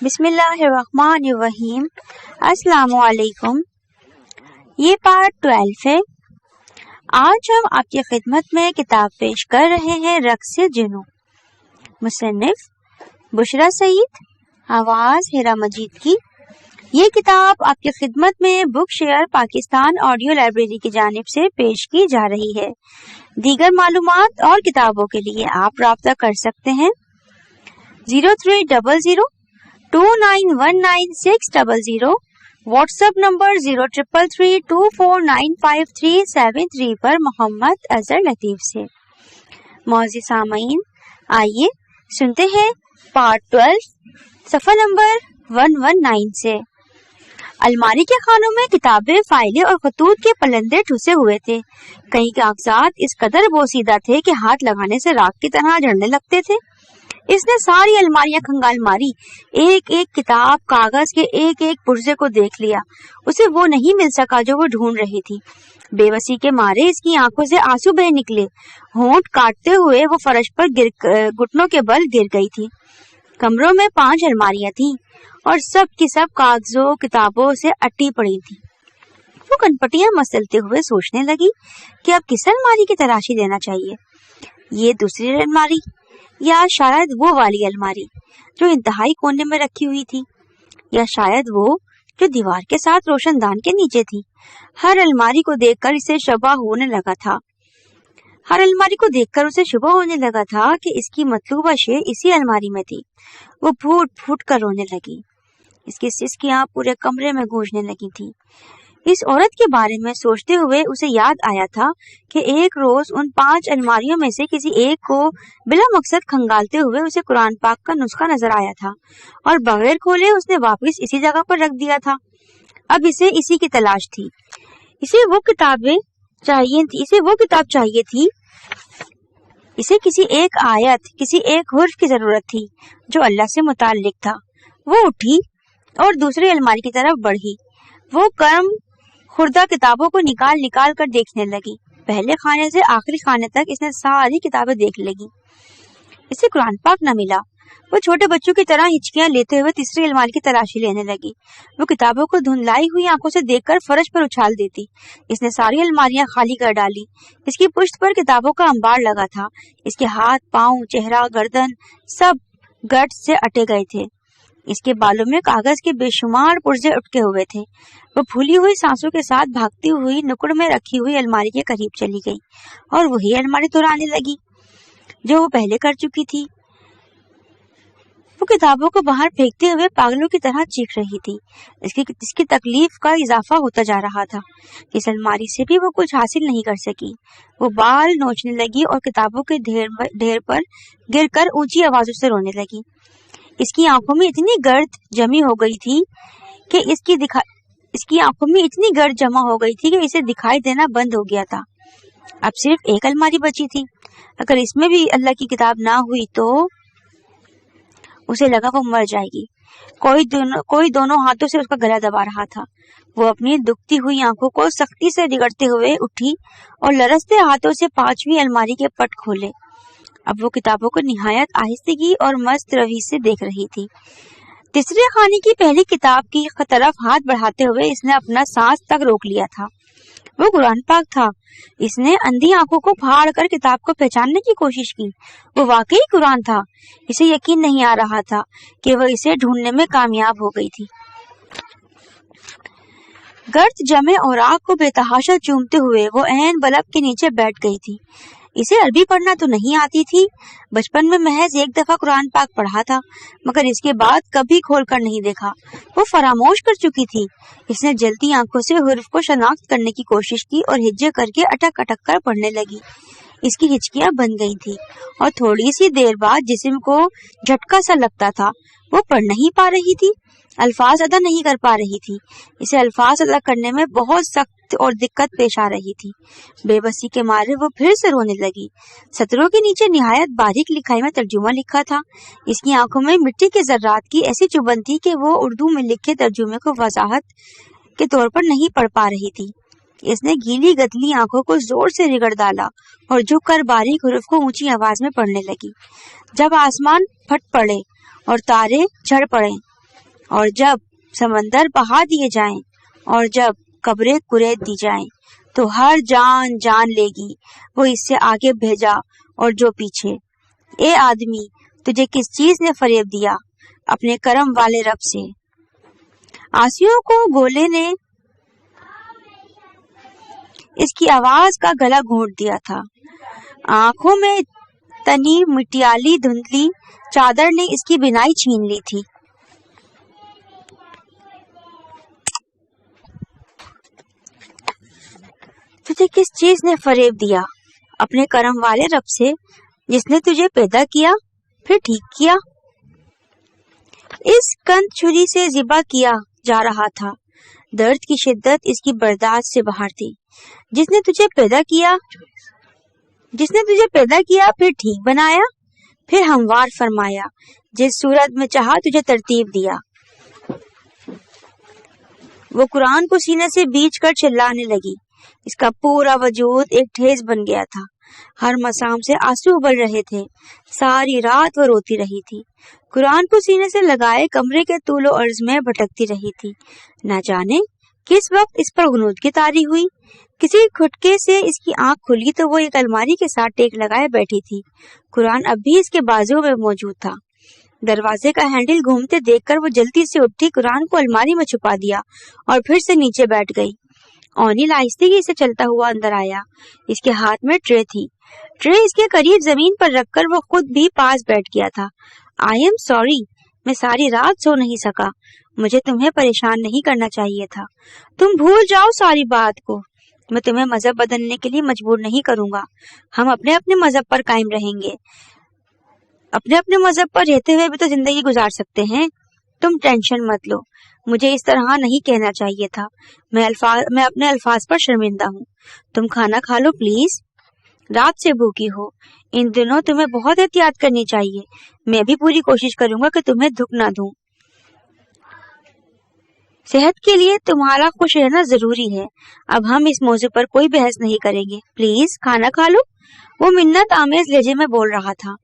بسم اللہ الرحمن الرحیم۔ السلام علیکم۔ یہ پارٹ 12 ہے۔ آج ہم آپ کی خدمت میں کتاب پیش کر رہے ہیں رقص جنوں، مصنف بشرا سعید، آواز ہیرا مجید کی۔ یہ کتاب آپ کی خدمت میں بک شیئر پاکستان آڈیو لائبریری کی جانب سے پیش کی جا رہی ہے۔ دیگر معلومات اور کتابوں کے لیے آپ رابطہ کر سکتے ہیں 0300291960، واٹس ایپ نمبر 0333249573 پر محمد اظہر لطیف سے۔ معزز سامعین، آئیے سنتے ہیں پارٹ 12 صفحہ نمبر 119 سے۔ الماری کے خانوں میں کتابیں، فائلیں اور خطوط کے پلندے ٹھسے ہوئے تھے۔ کئی کاغذات اس قدر بوسیدہ تھے کہ ہاتھ لگانے سے راکھ کی طرح جڑنے لگتے تھے۔ اس نے ساری الماریاں کھنگال ماری، ایک ایک کتاب، کاغذ کے ایک ایک پرزے کو دیکھ لیا۔ اسے وہ نہیں مل سکا جو وہ ڈھونڈ رہی تھی۔ بے بسی کے مارے اس کی آنکھوں سے آنسو بہہ نکلے۔ ہونٹ کاٹتے ہوئے وہ فرش پر گھٹنوں کے بل گر گئی تھی۔ کمروں میں 5 الماریاں تھیں اور سب کی سب کاغذوں کتابوں سے اٹی پڑی تھی۔ وہ کنپٹیاں مسلتے ہوئے سوچنے لگی کہ اب کس الماری کی تلاشی لینا چاہیے۔ یہ دوسری الماری، یا شاید وہ والی الماری جو انتہائی کونے میں رکھی ہوئی تھی، یا شاید وہ جو دیوار کے ساتھ روشن دان کے نیچے تھی۔ ہر الماری کو دیکھ کر اسے شبہ ہونے لگا تھا کہ اس کی مطلوبہ شے اسی الماری میں تھی۔ وہ پھوٹ پھوٹ کر رونے لگی۔ اس کی سسکیاں پورے کمرے میں گونجنے لگی تھی۔ اس عورت کے بارے میں سوچتے ہوئے اسے یاد آیا تھا کہ ایک روز ان 5 الماریوں میں سے کسی ایک کو بلا مقصد کھنگالتے ہوئے اسے قرآن پاک کا نسخہ نظر آیا تھا اور بغیر کھولے اس نے واپس اسی جگہ پر رکھ دیا تھا۔ اب اسے اسی کی تلاش تھی۔ اسے وہ کتاب چاہیے تھی۔ اسے کسی ایک آیت، کسی ایک حرف کی ضرورت تھی جو اللہ سے متعلق تھا۔ وہ اٹھی اور دوسری الماری کی طرف بڑھی۔ وہ کرم خوردہ کتابوں کو نکال کر دیکھنے لگی۔ پہلے خانے سے آخری خانے تک اس نے ساری کتابیں دیکھ لگی۔ اسے قرآن پاک نہ ملا۔ وہ چھوٹے بچوں کی طرح ہچکیاں لیتے ہوئے تیسری الماری کی تلاشی لینے لگی۔ وہ کتابوں کو دھندلائی ہوئی آنکھوں سے دیکھ کر فرش پر اچھال دیتی۔ اس نے ساری الماریاں خالی کر ڈالی۔ اس کی پشت پر کتابوں کا انبار لگا تھا۔ اس کے ہاتھ، پاؤں، چہرہ، گردن سب گرد سے اٹے گئے تھے۔ اس کے بالوں میں کاغذ کے بے شمار پرزے اٹکے ہوئے تھے۔ وہ پھولی ہوئی سانسوں کے ساتھ بھاگتی ہوئی نکڑ میں رکھی ہوئی الماری کے قریب چلی گئی اور وہی الماری دہرانے لگی جو وہ پہلے کر چکی تھی۔ وہ کتابوں کو باہر پھینکتے ہوئے پاگلوں کی طرح چیخ رہی تھی۔ اس کی تکلیف کا اضافہ ہوتا جا رہا تھا۔ اس الماری سے بھی وہ کچھ حاصل نہیں کر سکی۔ وہ بال نوچنے لگی اور کتابوں کے ڈھیر پر گر کر اونچی آوازوں سے رونے لگی۔ اس کی آنکھوں میں اتنی گرد جمع ہو گئی تھی کہ اسے دکھائی دینا بند ہو گیا تھا۔ اب صرف ایک الماری بچی تھی۔ اگر اس میں بھی اللہ کی کتاب نہ ہوئی تو اسے لگا وہ مر جائے گی۔ کوئی دونوں ہاتھوں سے اس کا گلا دبا رہا تھا۔ وہ اپنی دکھتی ہوئی آنکھوں کو سختی سے رگڑتے ہوئے اٹھی اور لرزتے ہاتھوں سے 5ویں الماری کے پٹ کھولے۔ اب وہ کتابوں کو نہایت آہستگی اور مست روی سے دیکھ رہی تھی۔ تیسرے خانے کی پہلی کتاب کی طرف ہاتھ بڑھاتے ہوئے اس نے اپنا سانس تک روک لیا تھا۔ وہ قرآن پاک تھا۔ اس نے اندھی آنکھوں کو پھاڑ کر کتاب کو پہچاننے کی کوشش کی۔ وہ واقعی قرآن تھا۔ اسے یقین نہیں آ رہا تھا کہ وہ اسے ڈھونڈنے میں کامیاب ہو گئی تھی۔ گرد جمے اوراق کو بے تحاشا چومتے ہوئے وہ عین بلب کے نیچے بیٹھ گئی تھی۔ اسے عربی پڑھنا تو نہیں آتی تھی۔ بچپن میں محض ایک دفعہ قرآن پاک پڑھا تھا، مگر اس کے بعد کبھی کھول کر نہیں دیکھا۔ وہ فراموش کر چکی تھی۔ اس نے جلتی آنکھوں سے حروف کو شناخت کرنے کی کوشش کی اور ہجے کر کے اٹک اٹک کر پڑھنے لگی۔ اس کی ہچکیاں بن گئی تھی اور تھوڑی سی دیر بعد جسم کو جھٹکا سا لگتا تھا۔ وہ پڑھ نہیں پا رہی تھی، الفاظ ادا نہیں کر پا رہی تھی۔ اسے الفاظ ادا کرنے میں بہت سخت اور دقت پیش آ رہی تھی۔ بے بسی کے مارے وہ پھر سے رونے لگی۔ سطروں کے نیچے نہایت باریک لکھائی میں ترجمہ لکھا تھا۔ اس کی آنکھوں میں مٹی کے ذرات کی ایسی چبھن تھی کہ وہ اردو میں لکھے ترجمے کو وضاحت کے طور پر نہیں پڑھ پا رہی تھی۔ اس نے گیلی گدلی آنکھوں کو زور سے رگڑ ڈالا اور جھک کر باریک حروف کو اونچی آواز میں پڑھنے لگی۔ جب آسمان پھٹ پڑے اور تارے جھڑ پڑے اور جب سمندر بہا دیے جائیں اور جب قبریں کریت دی جائیں تو ہر جان جان لے گی وہ اس سے آگے بھیجا اور جو پیچھے۔ اے آدمی، تجھے کس چیز نے فریب دیا؟ اپنے کرم والے رب سے۔ آسیوں کو گولے نے اس کی آواز کا گلا گھونٹ دیا تھا۔ آنکھوں میں تنی مٹیالی دھندلی چادر نے اس کی بینائی چھین لی تھی۔ تجھے کس چیز نے فریب دیا؟ اپنے کرم والے رب سے، جس نے تجھے پیدا کیا پھر ٹھیک کیا۔ اس کند چھری سے ذبح کیا جا رہا تھا۔ درد کی شدت اس کی برداشت سے باہر تھی۔ جس نے تجھے پیدا کیا پھر ٹھیک بنایا، پھر ہموار فرمایا، جس صورت میں چاہا تجھے ترتیب دیا۔ وہ قرآن کو سینے سے بیچ کر چلانے لگی۔ اس کا پورا وجود ایک ٹھیس بن گیا تھا۔ ہر مسام سے آنسو ابل رہے تھے۔ ساری رات وہ روتی رہی تھی۔ قرآن کو سینے سے لگائے کمرے کے طول و عرض میں بھٹکتی رہی تھی۔ نہ جانے کس وقت اس پر غنودگی طاری ہوئی۔ کسی کھٹکے سے اس کی آنکھ کھلی تو وہ ایک الماری کے ساتھ ٹیک لگائے بیٹھی تھی۔ قرآن اب بھی اس کے بازو میں موجود تھا۔ دروازے کا ہینڈل گھومتے دیکھ کر وہ جلدی سے اٹھی، قرآن کو الماری میں چھپا دیا اور پھر سے نیچے بیٹھ گئی۔ اونیل آہستگی سے چلتا ہوا اندر آیا۔ اس کے ہاتھ میں ٹرے تھی۔ ٹرے اس کے قریب زمین پر رکھ کر وہ خود بھی پاس بیٹھ گیا تھا۔ آئی ایم سوری، میں ساری رات سو نہیں سکا۔ مجھے تمہیں پریشان نہیں کرنا چاہیے تھا۔ تم بھول جاؤ ساری بات کو۔ میں تمہیں مذہب بدلنے کے لیے مجبور نہیں کروں گا۔ ہم اپنے اپنے مذہب پر قائم رہیں گے۔ اپنے اپنے مذہب پر رہتے ہوئے بھی تو زندگی گزار سکتے ہیں۔ تم ٹینشن مت لو۔ مجھے اس طرح نہیں کہنا چاہیے تھا۔ میں اپنے الفاظ پر شرمندہ ہوں۔ تم کھانا کھا لو پلیز۔ رات سے بھوکی ہو۔ ان دنوں تمہیں بہت احتیاط کرنی چاہیے۔ میں بھی پوری کوشش کروں گا کہ تمہیں دکھ نہ دوں۔ صحت کے لیے تمہارا خوش رہنا ضروری ہے۔ اب ہم اس موضوع پر کوئی بحث نہیں کریں گے۔ پلیز کھانا کھا لو۔ وہ منت آمیز لہجے میں بول رہا تھا۔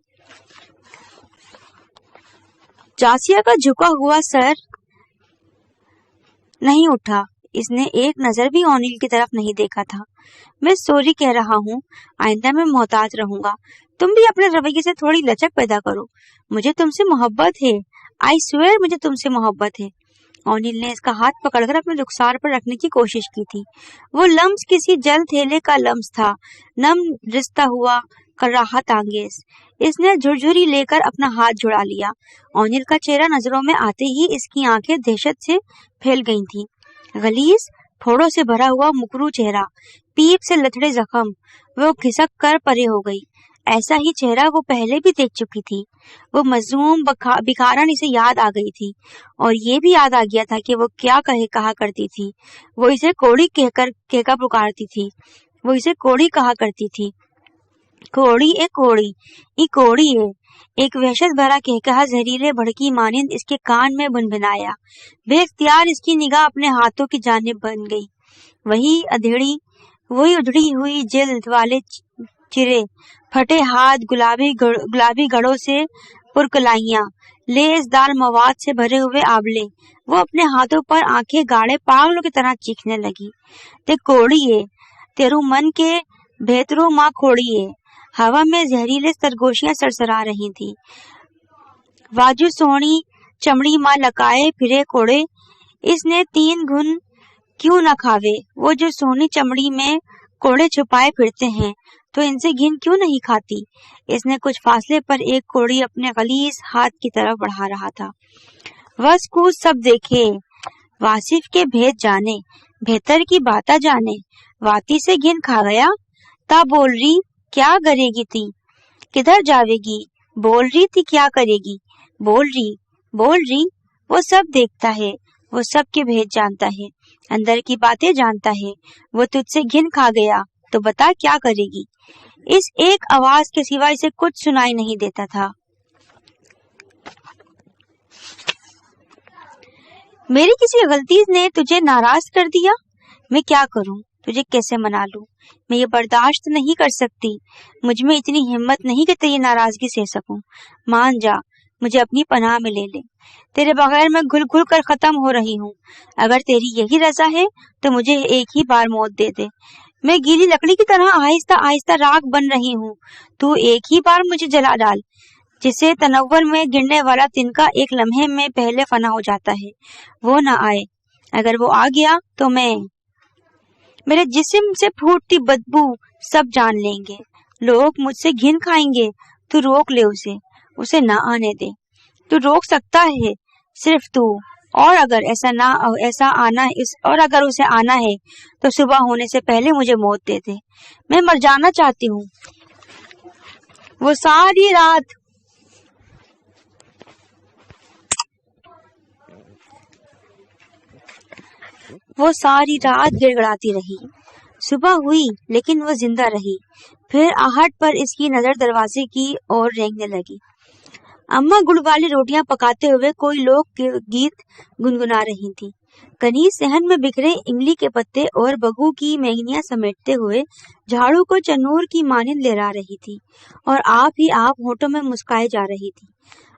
جاسیہ کا جھکا ہوا سر نہیں اٹھا۔ اس نے ایک نظر بھی اونیل کی طرف نہیں دیکھا تھا۔ میں سوری کہہ رہا ہوں۔ آئندہ میں محتاط رہوں گا۔ تم بھی اپنے رویے سے تھوڑی لچک پیدا کرو۔ مجھے تم سے محبت ہے۔ آئی سویئر مجھے تم سے محبت ہے۔ اونیل نے اس کا ہاتھ پکڑ کر اپنے رخسار پر رکھنے کی کوشش کی تھی۔ وہ لمس کسی جل تھیلے کا لمس تھا، نم رستا ہوا، راحت انگیز۔ اس نے جھرجھری لے کر اپنا ہاتھ جڑا لیا۔ اونیل کا چہرہ نظروں میں آتے ہی اس کی آنکھیں دہشت سے پھیل گئی تھیں۔ غلیظ پھوڑوں سے بھرا ہوا مکرو چہرہ، پیپ سے لتڑے زخم۔ وہ کھسک کر پرے ہو گئی۔ ایسا ہی چہرہ وہ پہلے بھی دیکھ چکی تھی۔ وہ مظلوم بکھارن اسے یاد آ گئی تھی، اور یہ بھی یاد آ گیا تھا کہ وہ کیا کہا کرتی تھی۔ وہ اسے کوڑی کہہ کر پکارتی تھی۔ وہ اسے کوڑی کہا کرتی تھی۔ کوڑی اے کوڑی، ای کوڑی ہے۔ ایک وحشت بھرا کہکہا زہریلے بھڑکی مانند اس کے کان میں بنبنایا۔ بے اختیار اس کی نگاہ اپنے ہاتھوں کی جانب بن گئی۔ وہی ادھڑی ہوئی جلد والے چرے، پھٹے ہاتھ، گلابی گڑوں سے پرکلائیاں، لیس دار مواد سے بھرے ہوئے آبلے۔ وہ اپنے ہاتھوں پر آنکھیں گاڑے پاگلوں کی طرح چیخنے لگی۔ تے کوڑی ہے، تیرو من کے بھیترو ماں کھوڑی ہے۔ ہوا میں زہریلے سرگوشیاں سرسرا رہی تھی۔ واجو سونی چمڑی ماں لکائے پھرے کوڑے، اس نے 3 گھن کیوں نہ کھاوے۔ وہ جو سونی چمڑی میں کوڑے چھپائے پھرتے ہیں تو ان سے گھن کیوں نہیں کھاتی۔ اس نے کچھ فاصلے پر ایک کوڑی اپنے غلیظ ہاتھ کی طرف بڑھا رہا تھا۔ وس کو سب دیکھے، واصف کے بھید جانے، بہتر کی باتا جانے، واتی سے گھن کھا گیا۔ تا بول رہی کیا کرے گی تھی، کدھر جاوے گی، بول رہی تھی کیا کرے گی، بول رہی وہ سب دیکھتا ہے، وہ سب کے بھید جانتا ہے، اندر کی باتیں جانتا ہے۔ وہ تجھ سے گھن کھا گیا تو بتا کیا کرے گی۔ اس ایک آواز کے سوا اسے کچھ سنائی نہیں دیتا تھا۔ میری کسی غلطی نے تجھے ناراض کر دیا، میں کیا کروں، تجھے کیسے منا لوں۔ میں یہ برداشت نہیں کر سکتی، مجھ میں اتنی ہمت نہیں کہ تیری ناراضگی سہ سکوں۔ مان جا، مجھے اپنی پناہ میں لے لے. تیرے بغیر میں گھل گھل کر ختم ہو رہی ہوں. اگر تیری یہی رضا ہے تو مجھے ایک ہی بار موت دے دے. میں گیلی لکڑی کی طرح آہستہ آہستہ راکھ بن رہی ہوں. تو ایک ہی بار مجھے جلا ڈال. جسے تنور میں گرنے والا تنکا ایک لمحے میں پہلے فنا ہو جاتا ہے، وہ نہ آئے. اگر وہ آ گیا تو میرے جسم سے پھوٹتی بدبو سب جان لیں گے. لوگ مجھ سے گھن کھائیں گے. تو روک لے اسے نہ آنے دے. تو روک سکتا ہے صرف تو. اور اگر اگر اسے آنا ہے تو صبح ہونے سے پہلے مجھے موت دے دے. میں مر جانا چاہتی ہوں. وہ ساری رات گڑ گڑاتی رہی. صبح ہوئی لیکن وہ زندہ رہی. پھر آہٹ پر اس کی نظر دروازے کی اور رینگنے لگی. اماں گڑ والی روٹیاں پکاتے ہوئے کوئی لوک گیت گنگنا رہی تھی. کنیز صحن میں بکھرے املی کے پتے اور بگو کی مہنیاں سمیٹتے ہوئے جھاڑو کو چنور کی مانند لہرا رہی تھی اور آپ ہی آپ ہونٹوں میں مسکائے جا رہی تھی.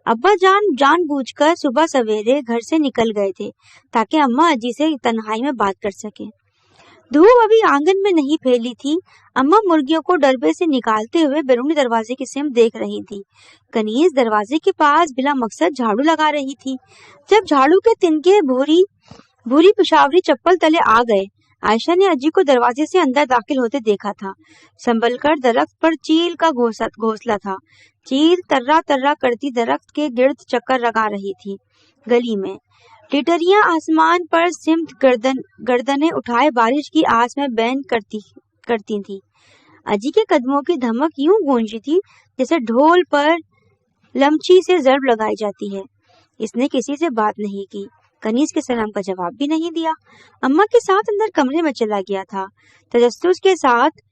ابا جان بوجھ کر صبح سویرے گھر سے نکل گئے تھے تاکہ اماں اجی سے تنہائی میں بات کر سکیں. دھوپ ابھی آنگن میں نہیں پھیلی تھی. اماں مرغیوں کو ڈربے سے نکالتے ہوئے بیرونی دروازے کی سمت دیکھ رہی تھی. کنیز دروازے کے پاس بلا مقصد جھاڑو لگا رہی تھی. جب جھاڑو کے تنکے بھوری پشاوری چپل تلے آ گئے، عائشہ نے اجی کو دروازے سے اندر داخل ہوتے دیکھا تھا. سنبھل کر درخت پر چیل کا گھونسلہ تھا. چیل ترا ترا کرتی درخت کے گرد چکر لگا رہی تھی. گلی میں ٹٹریاں آسمان پر سمت گردنیں اٹھائے بارش کی آس میں بین کرتی تھی. اجی کے قدموں کی دھمک یوں گونجی تھی جیسے ڈھول پر لمچی سے ضرب لگائی جاتی ہے. اس نے کسی سے بات نہیں کی، کنیز کے سلام کا جواب بھی نہیں دیا. اماں کے ساتھ اندر کمرے میں چلا گیا تھا. تجسس کے ساتھ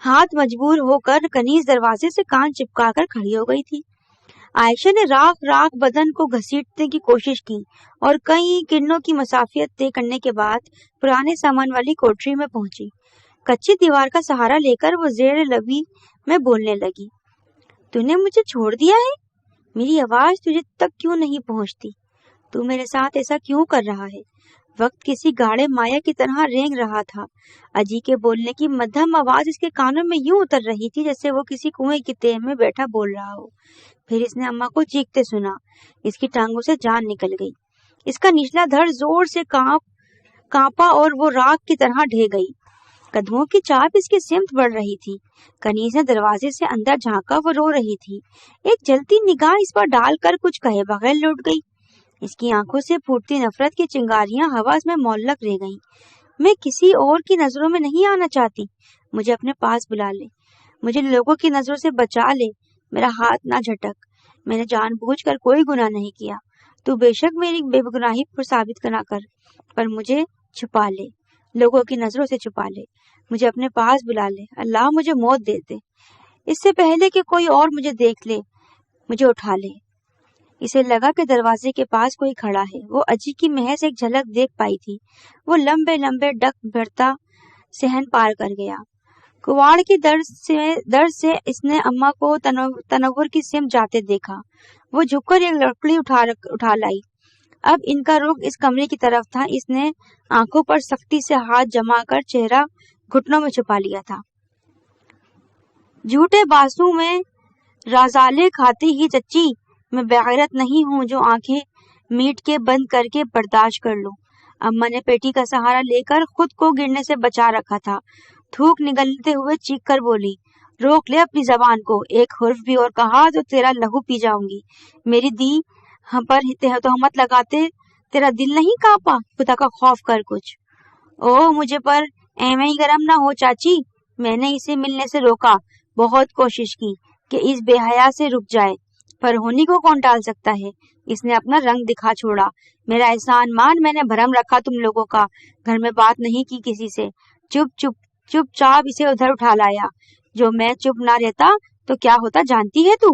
ہاتھ مجبور ہو کر کنیز دروازے سے کان چپکا کر کھڑی ہو گئی تھی. عائشہ نے راکھ بدن کو گھسیٹنے کی کوشش کی اور کئی کرنوں کی مسافت طے کرنے کے بعد پرانے سامان والی کوٹری میں پہنچی. کچی دیوار کا سہارا لے کر وہ زیر لبی میں بولنے لگی. تو نے مجھے چھوڑ دیا ہے؟ میری آواز تجھے تک کیوں نہیں پہنچتی؟ تو میرے ساتھ ایسا کیوں کر رہا ہے؟ وقت کسی گاڑے مایا کی طرح رینگ رہا تھا. اجی کے بولنے کی مدھم آواز اس کے کانوں میں یوں اتر رہی تھی جیسے وہ کسی کنویں کی تہ میں بیٹھا بول رہا ہو. پھر اس نے اماں کو چیختے سنا. اس کی ٹانگوں سے جان نکل گئی. اس کا نچلا دھڑ زور سے کانپا اور وہ راکھ کی طرح ڈھے گئی. قدموں کی چاپ اس کی سمت بڑھ رہی تھی. کنیز نے دروازے سے اندر جھانکا. وہ رو رہی تھی. ایک جلتی نگاہ اس پر ڈال کر کچھ کہے بغیر لوٹ گئی. اس کی آنکھوں سے پھوٹتی نفرت کی چنگاریاں ہوا میں معلق رہ گئیں. میں کسی اور کی نظروں میں نہیں آنا چاہتی. مجھے اپنے پاس بلا لے. مجھے لوگوں کی نظروں سے بچا لے. میرا ہاتھ نہ جھٹک. میں نے جان بوجھ کر کوئی گناہ نہیں کیا. تو بے شک میری بے گناہی پر ثابت نہ کر، پر مجھے چھپا لے. لوگوں کی نظروں سے چھپا لے. مجھے اپنے پاس بلا لے. اللہ مجھے موت دے دے اس سے پہلے کہ کوئی اور مجھے دیکھ لے. مجھے اٹھا لے. اسے لگا کہ دروازے کے پاس کوئی کھڑا ہے. وہ اجی کی محض ایک جھلک دیکھ پائی تھی. وہ لمبے لمبے ڈک بھرتا صحن پار کر گیا. کواڑ کی در سے اس نے اماں کو تنور کی سمت جاتے دیکھا. وہ جھک کر ایک لکڑی اٹھا لائی. اب ان کا رخ اس کمرے کی طرف تھا. اس نے آنکھوں پر سختی سے ہاتھ جما کر چہرہ گھٹنوں میں چھپا لیا تھا. جھوٹے بازو میں رازالے کھاتی ہی چچی، میں بغیرت نہیں ہوں جو آنکھیں میٹ کے بند کر کے برداشت کر لوں. اماں نے پیٹی کا سہارا لے کر خود کو گرنے سے بچا رکھا تھا. تھوک نگلتے ہوئے چیخ کر بولی. روک لے اپنی زبان کو. ایک حرف بھی اور کہا تو تیرا لہو پی جاؤں گی. میری دی ہم پر تہمت لگاتے تیرا دل نہیں کانپا؟ خدا کا خوف کر کچھ. او مجھے پر ایویں ہی گرم نہ ہو چاچی. میں نے اسے ملنے سے روکا. بہت کوشش کی کہ اس بے حیا سے رک جائے، پر ہونی کو کون ٹال سکتا ہے. اس نے اپنا رنگ دکھا چھوڑا. میرا احسان مان. میں نے بھرم رکھا تم لوگوں کا. گھر میں بات نہیں کی کسی سے. چپ چاپ اسے ادھر اٹھا لایا. جو میں چپ نہ رہتا تو کیا ہوتا جانتی ہے تو؟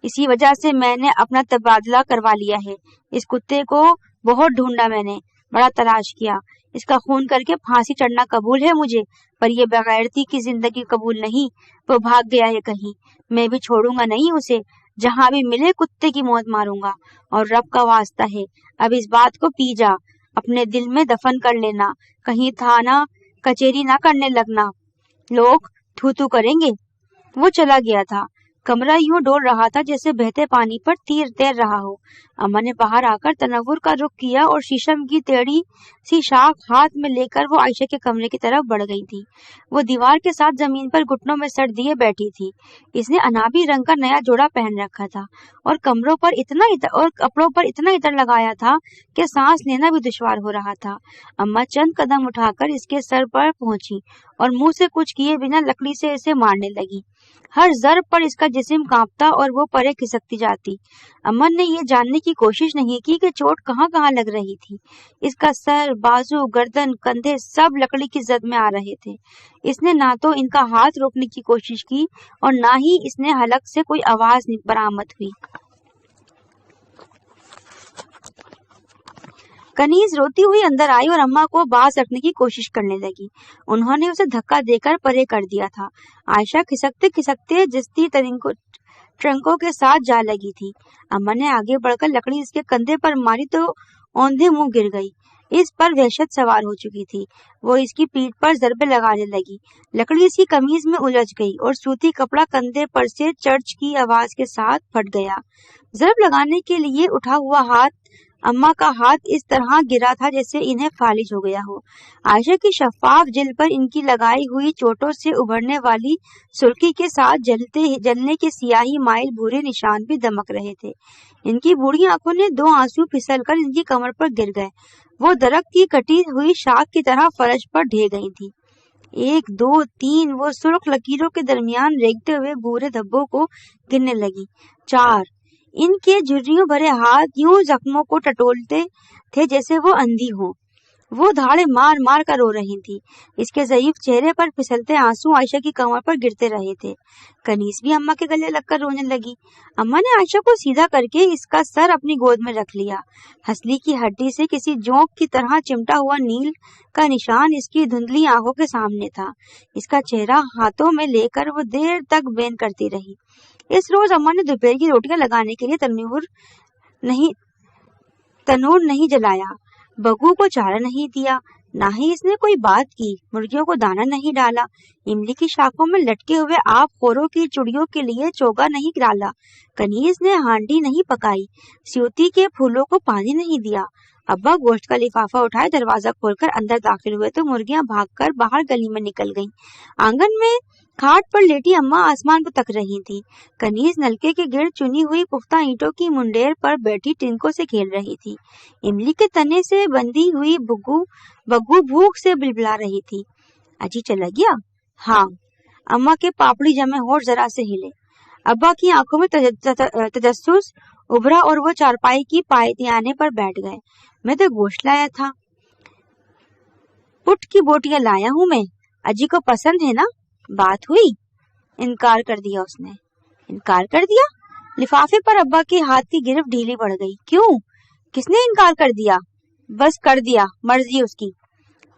اسی وجہ سے میں نے اپنا تبادلہ کروا لیا ہے. اس کتے کو بہت ڈھونڈا میں نے، بڑا تلاش کیا. اس کا خون کر کے پھانسی چڑھنا قبول ہے مجھے، پر یہ بغیرتی کی زندگی قبول نہیں. وہ بھاگ گیا ہے کہیں. میں بھی چھوڑوں گا نہیں اسے. जहाँ भी मिले कुत्ते की मौत मारूंगा। और रब का वास्ता है, अब इस बात को पी जा, अपने दिल में दफन कर लेना, कहीं थाना कचेरी ना करने लगना, लोग थू थू करेंगे। वो चला गया था। कमरा यूं डोल रहा था जैसे बहते पानी पर तीर तैर रहा हो। अम्मा ने बाहर आकर तनव्वुर का रुख किया और शीशम की टेढ़ी सी शाख हाथ में लेकर वो आयशा के कमरे की तरफ बढ़ गई थी। वो दीवार के साथ जमीन पर घुटनों में सर दिए बैठी थी। इसने अनाबी रंग का नया जोड़ा पहन रखा था और कपड़ों पर इतना इत्र लगाया था कि सांस लेना भी दुश्वार हो रहा था। अम्मा चंद कदम उठाकर इसके सर पर पहुंची और मुंह से कुछ किए बिना लकड़ी से इसे मारने लगी। हर ज़र्ब पर इसका जिस्म कांपता और वो परे खिसकती जाती। अमन ने ये जानने की कोशिश नहीं की कि चोट कहाँ कहाँ लग रही थी। इसका सर, बाजू, गर्दन, कंधे सब लकड़ी की जद में आ रहे थे। इसने ना तो इनका हाथ रोकने की कोशिश की और ना ही इसने हलक से कोई आवाज बरामद हुई। कनीज रोती हुई अंदर आई और अम्मा को बाज रखने की कोशिश करने लगी। उन्होंने उसे धक्का देकर परे कर दिया था। आयशा खिसकते खिसकते जिस्ती ट्रंकों के साथ जा लगी थी। अम्मा ने आगे बढ़कर लकड़ी इसके कंधे पर मारी तो औंधे मुंह गिर गई। इस पर वहशत सवार हो चुकी थी। वो इसकी पीठ पर जरबे लगाने लगी। लकड़ी इसकी कमीज में उलझ गई और सूती कपड़ा कंधे पर से चर्च की आवाज के साथ फट गया। जरब लगाने के लिए उठा हुआ हाथ, अम्मा का हाथ इस तरह गिरा था जैसे इन्हें फालिज हो गया हो। आयशा की शफाफ जिल्द पर इनकी लगाई हुई चोटों से उभरने वाली सुर्खी के साथ जलने के सियाही माइल भूरे निशान भी दमक रहे थे। इनकी बूढ़ी आंखों ने दो आंसू फिसलकर इनकी कमर पर गिर गए। वो दरख्त की कटी हुई शाख की तरह फर्श पर ढह गई थी। 1, 2, 3 वो सुर्ख लकीरों के दरमियान रेंगते हुए भूरे धब्बों को गिनने लगी। 4 इनके झुर्रियों भरे हाथ यूं जख्मों को टटोलते थे जैसे वो अंधी हो। वो धाड़े मार मार कर रो रही थी। इसके ज़ईफ चेहरे पर फिसलते आंसू आयशा की कमर पर गिरते रहे थे। कनीज भी अम्मा के गले लगकर रोने लगी। अम्मा ने आयशा को सीधा करके इसका सर अपनी गोद में रख लिया। हंसली की हड्डी से किसी जोंक की तरह चिमटा हुआ नील का निशान इसकी धुंधली आंखों के सामने था। इसका चेहरा हाथों में लेकर वो देर तक बेन करती रही। इस रोज अम्मा ने दोपहर की रोटियां लगाने के लिए तनूर नहीं जलाया, बगू को चारा नहीं दिया, ना ही इसने कोई बात की, मुर्गियों को दाना नहीं डाला, इमली की शाखों में लटके हुए आप खोरों की चुड़ियों के लिए चोगा नहीं डाला, कनीज ने हांडी नहीं पकाई, स्यूती के फूलों को पानी नहीं दिया। अब्बा गोश्त का लिफाफा उठाए दरवाजा खोलकर अंदर दाखिल हुए तो मुर्गियां भागकर बाहर गली में निकल गईं। आंगन में खाट पर लेटी अम्मा आसमान को तक रही थी। कनीज नलके के गिर्द चुनी हुई पुख्ता ईंटों की मुंडेर पर बैठी टिंकों से खेल रही थी। इमली के तने से बंधी हुई बग्गू भूख से बिलबिला रही थी। अजी चला गया? हाँ। अम्मा के पापड़ी जमे होठ जरा से हिले। अब्बा की आंखों में तजस्सुस उभरा और वो चारपाई की पायतियाने पर बैठ गए। मैं तो गोश्त लाया था। पुट की बोटियां लाया हूँ मैं। अजी को पसंद है ना? बात हुई? इनकार कर दिया उसने। इनकार कर दिया? लिफाफे पर अब्बा के हाथ की गिरफ्त ढीली बढ़ गई। क्यों? किसने इनकार कर दिया? बस कर दिया, मर्जी उसकी।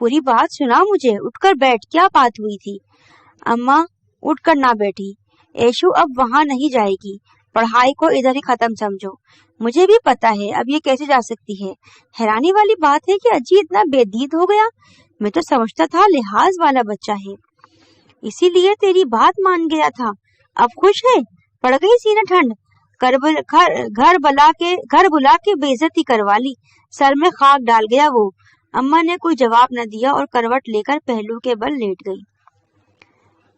पूरी बात सुना मुझे, उठकर बैठ, क्या बात हुई थी? अम्मा उठकर ना बैठी। ऐशु अब वहां नहीं जाएगी, पढ़ाई को इधर ही खत्म समझो। मुझे भी पता है अब ये कैसे जा सकती है। हैरानी वाली बात है कि अजी इतना बेदीद हो गया। मैं तो समझता था लिहाज वाला बच्चा है, इसीलिए तेरी बात मान गया था। अब खुश है? पड़ गई सीना ठंड? घर बुला के बेइज्जती करवा ली, सर में खाक डाल गया वो। अम्मा ने कोई जवाब न दिया और करवट लेकर पहलू के बल लेट गई।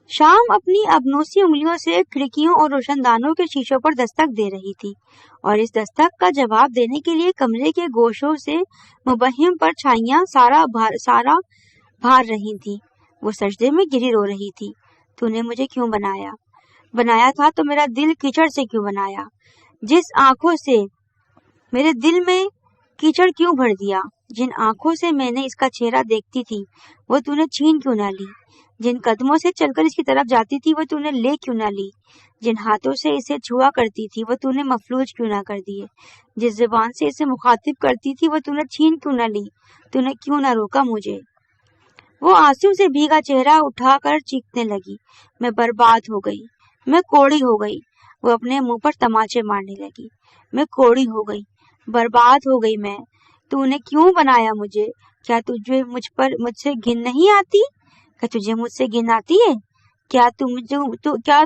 शाम अपनी अबनूसी उंगलियों से खिड़कियों और रोशनदानों के शीशों पर दस्तक दे रही थी और इस दस्तक का जवाब देने के लिए कमरे के गोशों से मुबहिम पर छाइयां सारा भार रही थी। वो सजदे में गिरी रो रही थी। तूने मुझे क्यों बनाया था तो मेरा दिल कीचड़ से क्यों बनाया? जिस आंखों से मेरे दिल में कीचड़ क्यों भर दिया? जिन आंखों से मैंने इसका चेहरा देखती थी वो तूने छीन क्यों ना ली? जिन कदमों से चलकर इसकी तरफ जाती थी वो तूने ले क्यों ना ली? जिन हाथों से इसे छुआ करती थी वो तूने मफलूज क्यों ना कर दिए? जिस जुबान से इसे मुखातिब करती थी वो तूने छीन क्यों ना ली? तूने क्यों ना रोका मुझे? वो आंसू से भीगा चेहरा उठाकर चीखने लगी। मैं बर्बाद हो गई, मैं कोड़ी हो गई। वो अपने मुंह पर तमाचे मारने लगी। मैं कोड़ी हो गई, बर्बाद हो गई मैं। तूने क्यों बनाया मुझे? क्या तुझे मुझसे घिन नहीं आती? क्या तुझे मुझसे घिन आती है? क्या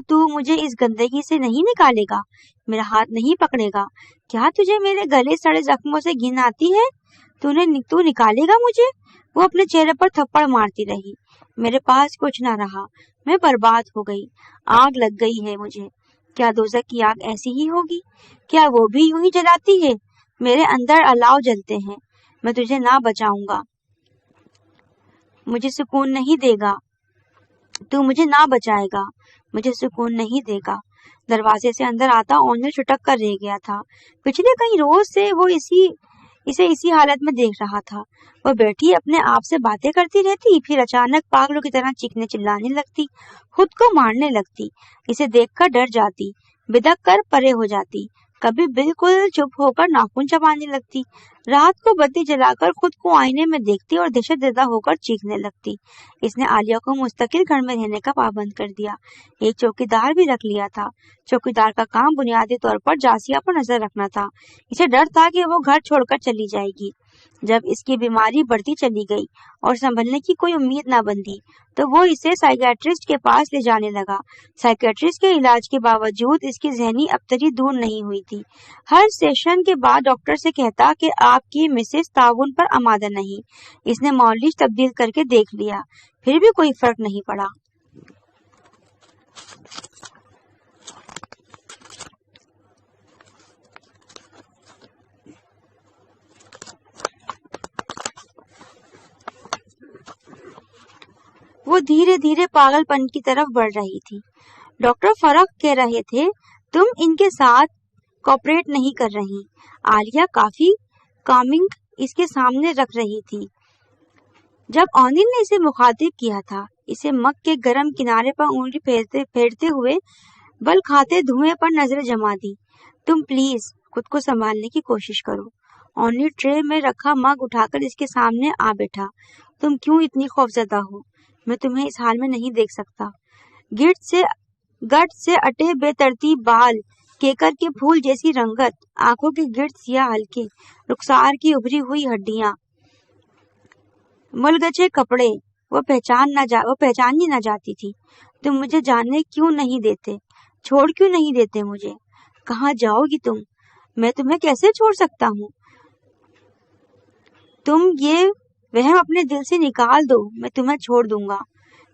तू मुझे इस गंदगी से नहीं निकालेगा? मेरा हाथ नहीं पकड़ेगा? क्या तुझे मेरे गले सड़े जख्मों से घिन आती है? तू निकालेगा मुझे? वो अपने चेहरे पर थप्पड़ मारती रही। मेरे पास कुछ ना रहा, मैं बर्बाद हो गई। आग लग गई है मुझे। क्या दोज़ख की आग ऐसी ही होगी? क्या वो भी यूं ही जलाती है? मेरे अंदर अलाव जलते हैं। मैं तुझे ना बचाऊंगा, मुझे सुकून नहीं देगा। तू मुझे ना बचाएगा, मुझे सुकून नहीं देगा। दरवाजे से अंदर आता ओनिल छुटक कर रह गया था। पिछले कई रोज से वो इसे इसी हालत में देख रहा था। वो बैठी अपने आप से बातें करती रहती, फिर अचानक पागलों की तरह चीखने चिल्लाने लगती, खुद को मारने लगती। इसे देखकर डर जाती, बिदक कर परे हो जाती, कभी बिल्कुल चुप होकर नाखून चबाने लगती। रात को बत्ती जलाकर खुद को आईने में देखती और दहशतज़दा होकर चीखने लगती। इसने आलिया को मुस्तकिल घर में रहने का पाबंद कर दिया। एक चौकीदार भी रख लिया था। चौकीदार का काम बुनियादी तौर पर जासिया पर नजर रखना था। इसे डर था कि वो घर छोड़कर चली जाएगी। जब इसकी बीमारी बढ़ती चली गई और संभलने की कोई उम्मीद न बनती, तो वो इसे साइकियाट्रिस्ट के पास ले जाने लगा। साइकियाट्रिस्ट के इलाज के बावजूद इसकी ज़हनी अबतरी दूर नहीं हुई थी। हर सेशन के बाद डॉक्टर से कहता कि आपकी मिसेस ताउन पर आमादा नहीं। इसने मौलिज तब्दील करके देख लिया, फिर भी कोई फर्क नहीं पड़ा। वो धीरे धीरे पागलपन की तरफ बढ़ रही थी। डॉक्टर फरक कह रहे थे, तुम इनके साथ कोऑपरेट नहीं कर रही। आलिया काफी कामिंग इसके सामने रख रही थी। जब ओनिल ने इसे मुखातिब किया था, इसे मग के गर्म किनारे पर उंगली फेरते हुए बल खाते धुएं पर नजरें जमा दी। तुम प्लीज खुद को संभालने की कोशिश करो। ओनिल ट्रे में रखा मग उठाकर इसके सामने आ बैठा। तुम क्यों इतनी खौफजदा हो? मैं तुम्हें इस हाल में नहीं देख सकता। गट से अटे बेतरतीब बाल, केकर के फूल जैसी रंगत, आंखों के गिर्द सियाह हल्के, रुखसार की उभरी हुई हड्डियां, मुलगचे कपड़े, वो पहचानी न जाती थी। तुम मुझे जानने क्यों नहीं देते? छोड़ क्यों नहीं देते मुझे? कहाँ जाओगी तुम? मैं तुम्हें कैसे छोड़ सकता हूँ? तुम ये वहम अपने दिल से निकाल दो, मैं तुम्हें छोड़ दूंगा।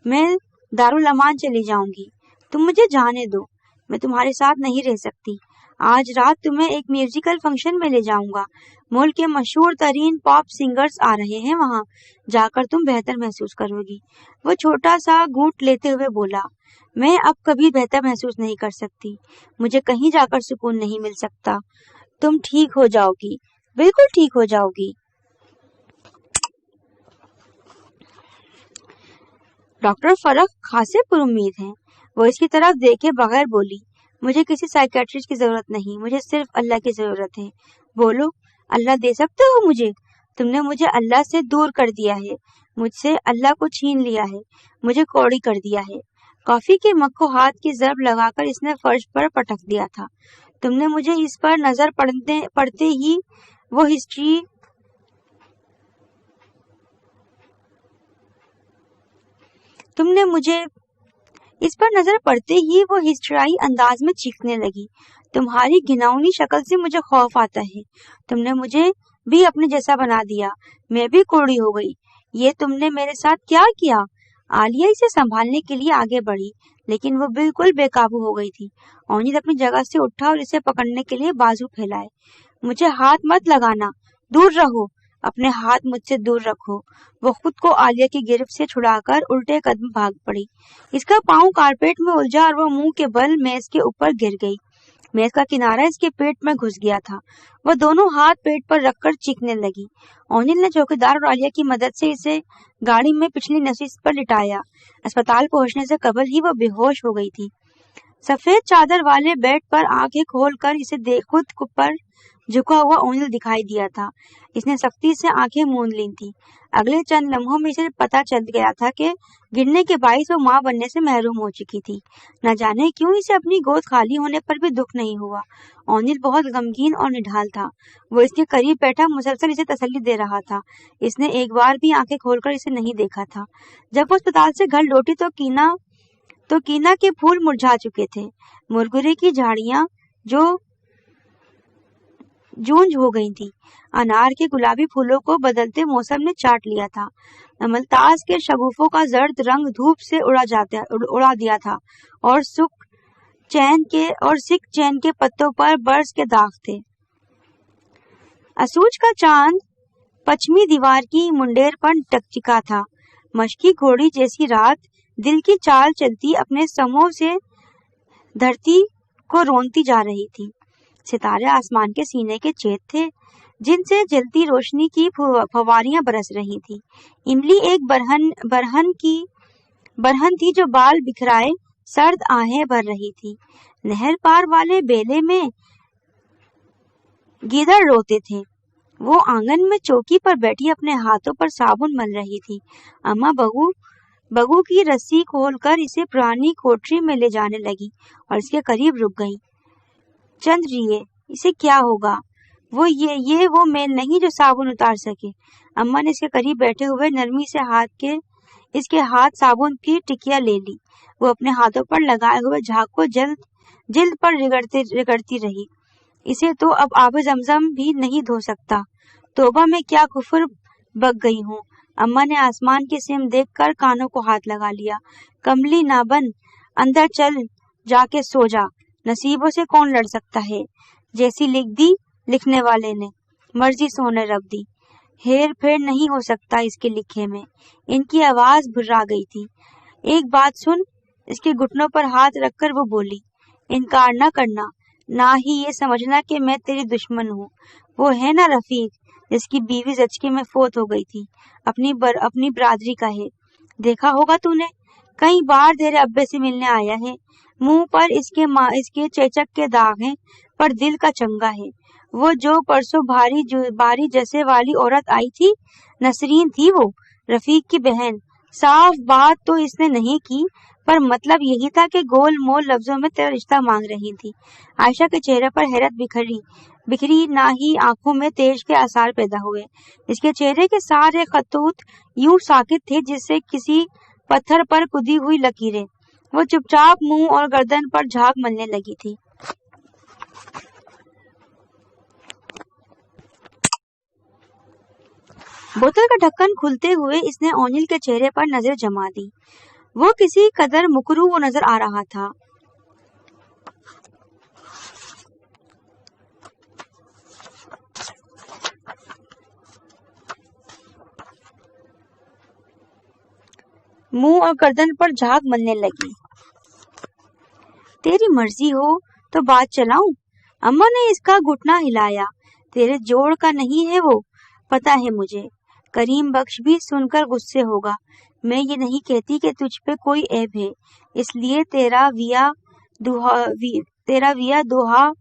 मैं दारुल अमान चली जाऊंगी। तुम मुझे जाने दो, मैं तुम्हारे साथ नहीं रह सकती। आज रात तुम्हें एक म्यूजिकल फंक्शन में ले जाऊंगा। मुल्क के मशहूर तरीन पॉप सिंगर्स आ रहे हैं, वहाँ जाकर तुम बेहतर महसूस करोगी। वो छोटा सा घूंट लेते हुए बोला, मैं अब कभी बेहतर महसूस नहीं कर सकती। मुझे कहीं जाकर सुकून नहीं मिल सकता। तुम ठीक हो जाओगी, बिल्कुल ठीक हो जाओगी। डॉक्टर फरक खासे पुरुम्मीद हैं। वो इसकी तरफ देखे बगैर बोली, मुझे किसी साइकियाट्रिस्ट की जरूरत नहीं, मुझे सिर्फ अल्लाह की जरूरत है। बोलो, अल्लाह दे सकते हो मुझे? तुमने मुझे अल्लाह से दूर कर दिया है, मुझसे अल्लाह को छीन लिया है, मुझे कौड़ी कर दिया है। कॉफी के मग को हाथ की जरब लगाकर इसने फर्श पर पटक दिया था। तुमने मुझे इस पर नजर पड़ते ही वो हिस्ट्रियाई अंदाज में चीखने लगी। तुम्हारी घिनौनी शक्ल से मुझे खौफ आता है। तुमने मुझे भी अपने जैसा बना दिया, मैं भी कोड़ी हो गई। ये तुमने मेरे साथ क्या किया? आलिया इसे संभालने के लिए आगे बढ़ी, लेकिन वो बिल्कुल बेकाबू हो गई थी। ओनिल अपनी जगह से उठा और इसे पकड़ने के लिए बाजू फैलाए। मुझे हाथ मत लगाना, दूर रहो, अपने हाथ मुझसे दूर रखो। वो खुद को आलिया की गिरफ्त से छुड़ाकर उल्टे कदम भाग पड़ी। इसका पांव कारपेट में उलझा और वो मुंह के बल मेज के ऊपर गिर गई। मेज का किनारा इसके पेट में घुस गया था। वह दोनों हाथ पेट पर रखकर चीखने लगी। ओनिल ने चौकीदार और आलिया की मदद से इसे गाड़ी में पिछली नशीस पर लिटाया। अस्पताल पहुंचने से कबल ही वह बेहोश हो गई थी। सफेद चादर वाले बेड पर आंखें खोलकर इसे खुद पर झुका हुआ ओनिल दिखाई दिया था। इसने सख्ती से आंखें मूंद ली थी। अगले चंद लम्हों में इसे पता चल गया था कि गिरने के बाइस वो माँ बनने से महरूम हो चुकी थी। न जाने क्यों इसे अपनी गोद खाली होने पर भी दुख नहीं हुआ। ओनिल बहुत गमगीन और निढाल था। वो इसके करीब बैठा मुसलसल इसे तसल्ली दे रहा था। इसने एक बार भी आंखें खोलकर इसे नहीं देखा था। जब वो अस्पताल से घर लौटी तो कीना के फूल मुरझा चुके थे। मुरगुरे की झाड़ियां जो जूंज हो गई थी। अनार के गुलाबी फूलों को बदलते मौसम ने चाट लिया था। अमलतास के शगुफों का जर्द रंग धूप से उड़ा दिया था और सिख चैन के पत्तों पर बर्स के दाग थे। असूज का चांद पश्चिमी दीवार की मुंडेर पर टकचिका था। मशकी घोड़ी जैसी रात दिल की चाल चलती अपने समों से धरती को रोनती जा रही थी। सितारे आसमान के सीने के छेद थे जिनसे जलती रोशनी की फवारियां बरस रही थी। इमली एक बरहन थी जो बाल बिखराए सर्द आहें भर रही थी। नहर पार वाले बेले में गीदड़ रोते थे। वो आंगन में चौकी पर बैठी अपने हाथों पर साबुन मल रही थी। अम्मा बगू की रस्सी खोलकर इसे पुरानी कोठरी में ले जाने लगी और इसके करीब रुक गई। चंद्रिये, इसे क्या होगा? वो मेल नहीं जो साबुन उतार सके। अम्मा ने इसके करीब बैठे हुए नरमी से इसके हाथ साबुन की टिकिया ले ली। वो अपने हाथों पर लगाए हुए झाग को जिल्द पर रगड़ती रही। इसे तो अब आब जमजम भी नहीं धो सकता। तौबा में क्या कुफर बक गई हूँ। अम्मा ने आसमान की सिम देखकर कानों को हाथ लगा लिया। कमली ना बन, अंदर चल, जाके सो जा। नसीबों से कौन लड़ सकता है? जैसी लिख दी लिखने वाले ने, मर्जी सोने रख दी। हेर फेर नहीं हो सकता इसके लिखे में। इनकी आवाज भुर्रा गई थी। एक बात सुन, इसके घुटनों पर हाथ रखकर वो बोली, इनकार न करना, ना ही ये समझना कि मैं तेरी दुश्मन हूँ। वो है ना रफीक जिसकी बीवी जचके में फोत हो गई थी, अपनी बरादरी का है। देखा होगा तूने, कई बार तेरे अब्बे से मिलने आया है। मुंह पर इसके चेचक के दाग हैं, पर दिल का चंगा है। वो जो परसों बारी जैसे वाली औरत आई थी, नसरीन थी वो, रफीक की बहन। साफ बात तो इसने नहीं की, पर मतलब यही था कि गोल मोल लफ्जों में तेरा रिश्ता मांग रही थी। आयशा के चेहरे पर हैरत बिखरी ना ही आंखों में तेज के आसार पैदा हुए। इसके चेहरे के सारे खतूत यूं साकित थे जिससे किसी पत्थर पर कुदी हुई लकीरें। वो चुपचाप मुंह और गर्दन पर झाग मलने लगी थी। बोतल का ढक्कन खुलते हुए इसने ओनिल के चेहरे पर नजर जमा दी। वो किसी कदर मुकरू नजर आ रहा था। मुंह और गर्दन पर झाग मलने लगी। तेरी मर्जी हो तो बात चलाऊं? अम्मा ने इसका घुटना हिलाया। तेरे जोड़ का नहीं है वो, पता है मुझे। करीम बख्श भी सुनकर गुस्से होगा। मैं ये नहीं कहती कि तुझ पे कोई ऐब है, इसलिए तेरा विया दोहा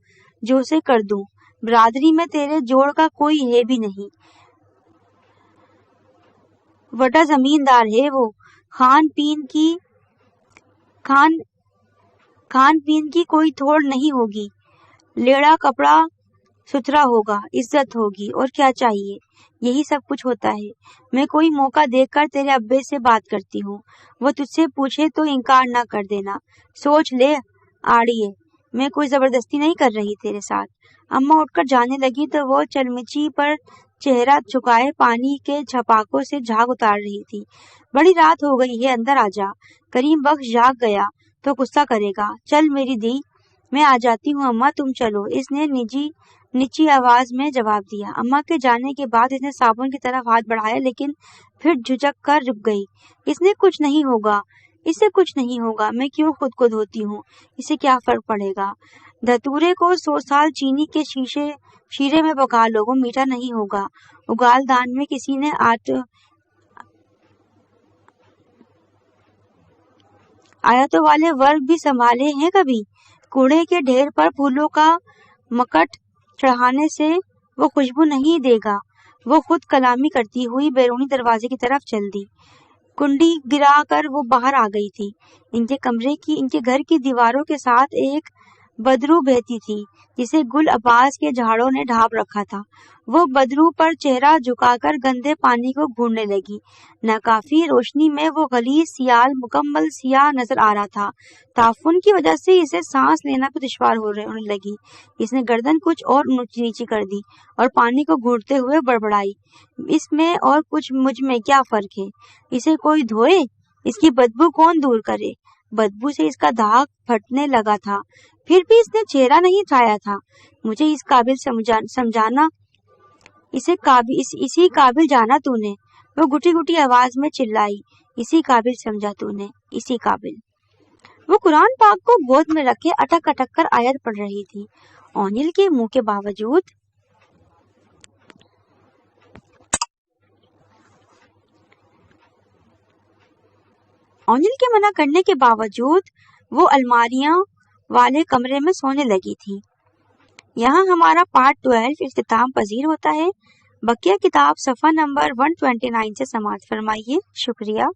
जो से कर दूं। बरादरी में तेरे जोड़ का कोई है भी नहीं। वटा जमींदार है वो। खान पीन की कोई थोड़ नहीं होगी। लेड़ा कपड़ा सुथरा होगा, इज्जत होगी, और क्या चाहिए? यही सब कुछ होता है। मैं कोई मौका देखकर तेरे अब्बे से बात करती हूँ। वो तुझसे पूछे तो इनकार ना कर देना। सोच ले आड़िए, मैं कोई जबरदस्ती नहीं कर रही तेरे साथ। अम्मा उठकर जाने लगी तो वो चलमिची पर चेहरा झुकाए पानी के छपाकों से झाग उतार रही थी। बड़ी रात हो गई है, अंदर आ जा। करीम बख्श जाग गया तो गुस्सा करेगा। चल मेरी दी, मैं आ जाती हूँ अम्मा, तुम चलो, इसने नीची आवाज में जवाब दिया। अम्मा के जाने के बाद इसने साबुन की तरफ हाथ बढ़ाया, लेकिन फिर झुझक कर रुक गई। इससे कुछ नहीं होगा। मैं क्यों खुद को धोती हूँ? इसे क्या फर्क पड़ेगा? धतूरे को 100 साल चीनी के शीरे में पका लो, वो मीठा नहीं होगा। उगाल दान में किसी ने आयतों वाले वर्ग भी संभाले हैं कभी? कूड़े के ढेर पर फूलों का मकट चढ़ाने से वो खुशबू नहीं देगा। वो खुद कलामी करती हुई बैरूनी दरवाजे की तरफ चल दी। कुंडी गिराकर वो बाहर आ गई थी। इनके घर की दीवारों के साथ एक बदरू बहती थी जिसे गुल अब्बास के झाड़ों ने ढांप रखा था। वो बदरू पर चेहरा झुकाकर गंदे पानी को घूरने लगी। नाकाफी रोशनी में वो गलीज सियाल मुकम्मल सियाह नजर आ रहा था। ताफुन की वजह से इसे सांस लेना भी दुश्वार होने लगी। इसने गर्दन कुछ और ऊंची नीची कर दी और पानी को घूरते हुए बड़बड़ाई, इसमें और कुछ मुझ में क्या फर्क है? इसे कोई धोए, इसकी बदबू कौन दूर करे? बदबू से इसका दाग फटने लगा था, फिर भी इसने चेहरा नहीं छाया था। मुझे इस काबिल समझाना, इसी काबिल जाना तूने। वो घुटी घुटी आवाज में चिल्लाई, इसी काबिल समझा तूने, इसी काबिल। वो कुरान पाक को गोद में रखे अटक अटक कर आयत पढ़ रही थी। ओनिल के मुंह के बावजूद ओनिल के मना करने के बावजूद वो अलमारियां वाले कमरे में सोने लगी थी। यहाँ हमारा पार्ट 12 इख्तिताम पजीर होता है। बकिया किताब सफ़ा नंबर 129 से समाअत फरमाइए। शुक्रिया।